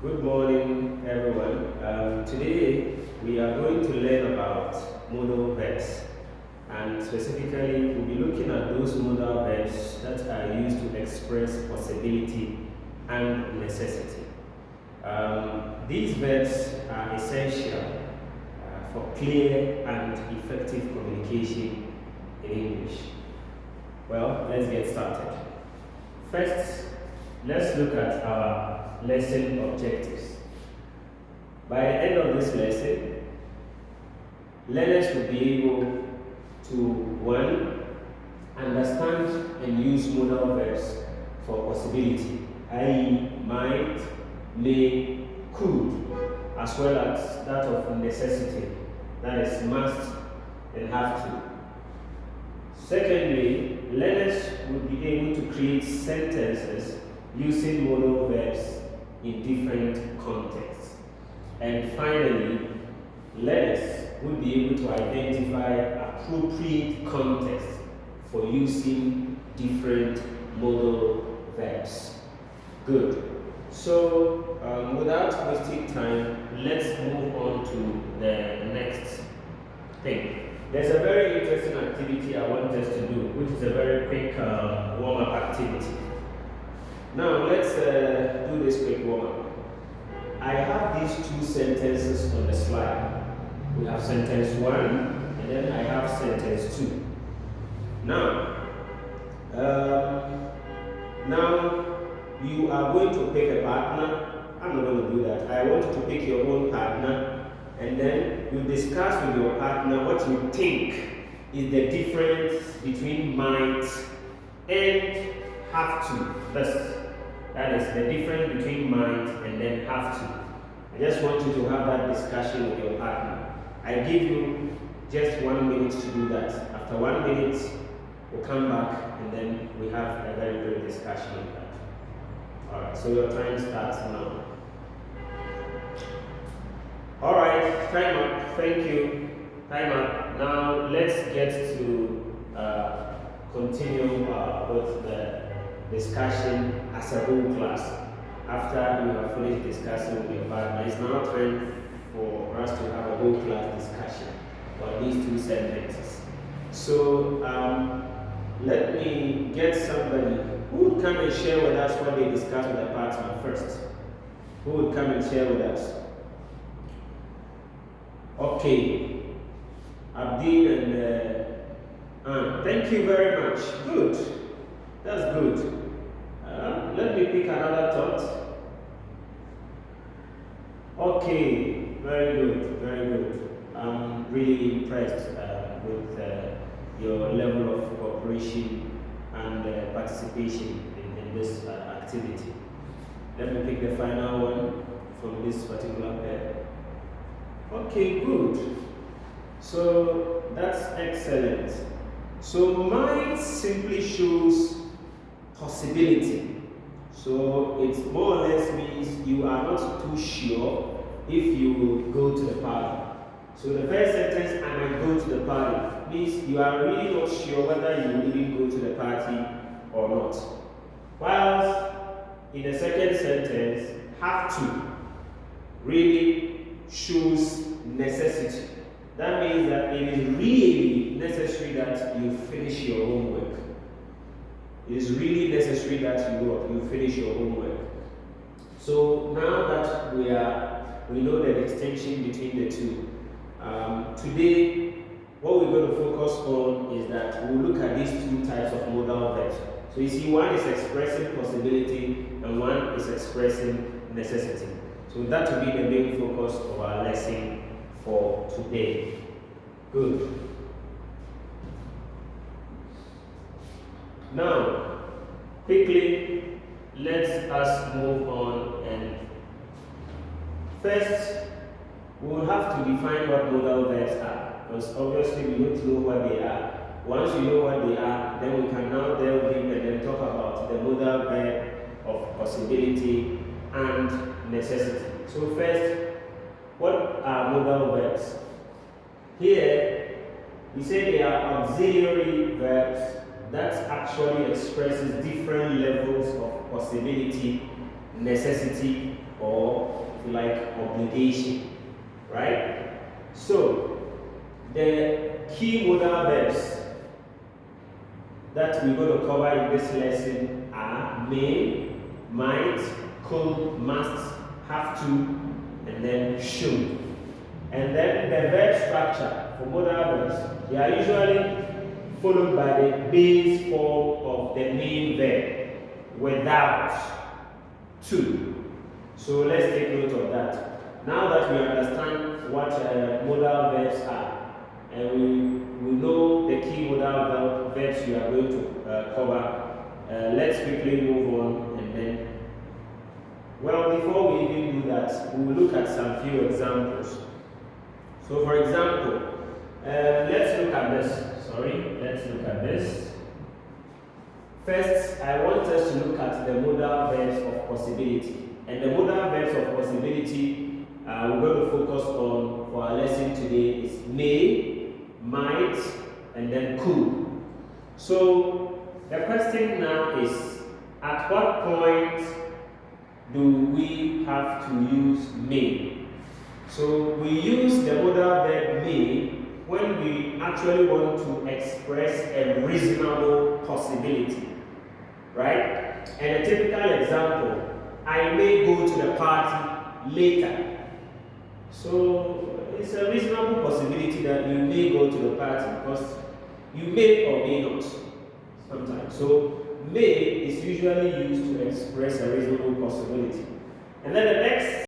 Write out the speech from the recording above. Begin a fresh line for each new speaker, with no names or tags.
Good morning, everyone. Today we are going to learn about modal verbs, and specifically, we'll be looking at those modal verbs that are used to express possibility and necessity. These verbs are essential for clear and effective communication in English. Well, let's get started. First, let's look at our lesson objectives. By the end of this lesson, learners will be able to 1. Understand and use modal verbs for possibility, i.e. might, may, could, as well as that of necessity, that is must and have to. Secondly, learners will be able to create sentences using modal verbs in different contexts. And finally, learners will be able to identify appropriate contexts for using different modal verbs. Good. So, without wasting time, let's move on to the next thing. There's a very interesting activity I want us to do, which is a very quick warm-up activity. Now, let's do this quick warm-up. I have these two sentences on the slide. We have sentence 1, and then I have sentence 2. Now, you are going to pick a partner. I'm not going to do that. I want you to pick your own partner, and then you discuss with your partner what you think is the difference between might and have to. That is the difference between might and then have to. I just want you to have that discussion with your partner. I give you just 1 minute to do that. After 1 minute, we'll come back and then we have a very brief discussion on that. Alright, so your time starts now. Alright, time up. Thank you. Time up. Now let's get to continue with the discussion as a whole class. After you have finished discussing with your partner, it's now time for us to have a whole class discussion on these two sentences. So let me get somebody who would come and share with us what they discussed with the partner first. Who would come and share with us? Okay, Abdi and Anne. Thank you very much. Good. That's good. Let me pick another thought. Okay, very good, very good. I'm really impressed with your level of cooperation and participation in this activity. Let me pick the final one from this particular pair. Okay, good. So that's excellent. So might simply shows possibility. So it more or less means you are not too sure if you will go to the party. So the first sentence, I might go to the party, means you are really not sure whether you will even go to the party or not. Whilst in the second sentence, have to really shows necessity. That means that it is really necessary that you finish your homework. It is really necessary that you finish your homework. So now that we know the distinction between the two, today what we're going to focus on is that we'll look at these two types of modal verbs. So you see, one is expressing possibility and one is expressing necessity. So that will be the main focus of our lesson for today. Good. Now, quickly, let us move on, and first, we will have to define what modal verbs are, because obviously we need to know what they are. Once you know what they are, then we can now delve deep and then talk about the modal verb of possibility and necessity. So first, what are modal verbs? Here, we say they are auxiliary verbs that actually expresses different levels of possibility, necessity, or if you like, obligation, right? So the key modal verbs that we're going to cover in this lesson are may, might, could, must, have to, and then should. And then the verb structure for modal verbs, they are usually followed by the base form of the main verb without to. So let's take note of that. Now that we understand what modal verbs are, and we know the key modal verbs we are going to cover, let's quickly move on. And then, well, before we even do that, we will look at some few examples. So for example, let's look at this. Let's look at this. First, I want us to look at the modal verbs of possibility. And the modal verbs of possibility we're going to focus on for our lesson today is may, might, and then could. So the question now is, at what point do we have to use may? So we use the modal verb may when we actually want to express a reasonable possibility, right? And a typical example, I may go to the party later. So it's a reasonable possibility that you may go to the party because you may or may not sometimes. So may is usually used to express a reasonable possibility. And then the next